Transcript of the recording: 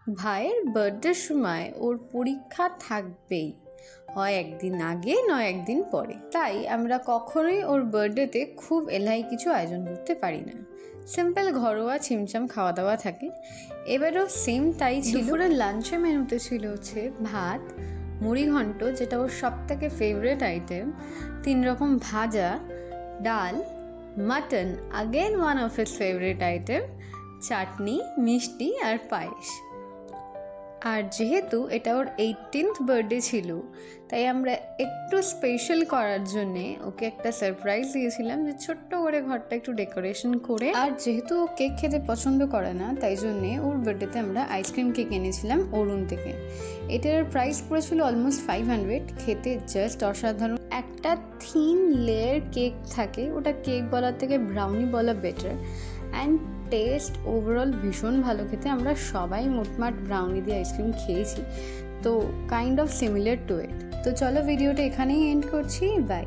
ভাইয়ের বার্থডের সময় ওর পরীক্ষা থাকবেই, হয় একদিন আগে নয় একদিন পরে। তাই আমরা কখনোই ওর বার্থডেতে খুব এলাই কিছু আয়োজন করতে পারি না। সিম্পল ঘরোয়া ছিমছাম খাওয়া দাওয়া থাকে। এবারও সেম তাই ছিল। দুপুরের লাঞ্চে মেনুতে ছিল হচ্ছে ভাত, মুড়ি ঘন্ট যেটা ওর সব থেকে ফেভারেট আইটেম, 3 রকম ভাজা, ডাল, mutton again one of his favourite item, চাটনি, মিষ্টি আর পায়েস। আর যেহেতু এটা ওর 18th বার্থডে ছিল, তাই আমরা একটু স্পেশাল করার জন্যে ওকে একটা সারপ্রাইজ দিয়েছিলাম যে ছোট্ট করে ঘরটা একটু ডেকোরেশন করে। আর যেহেতু ও কেক খেতে পছন্দ করে না, তাই জন্যে ওর বার্থডেতে আমরা আইসক্রিম কেক এনেছিলাম অরুণ থেকে। এটার প্রাইস পড়েছিল অলমোস্ট 500। খেতে জাস্ট অসাধারণ। একটা থিন লেয়ার কেক থাকে, ওটা কেক বলার থেকে ব্রাউনি বলা বেটার, অ্যান্ড টেস্ট ওভারঅল ভীষণ ভালো খেতে। আমরা সবাই মোটমাট ব্রাউনি দিয়ে আইসক্রিম খেয়েছি, তো কাইন্ড অফ সিমিলার টু ইট। তো চলো ভিডিওটা এখানেই এন্ড করছি, বাই।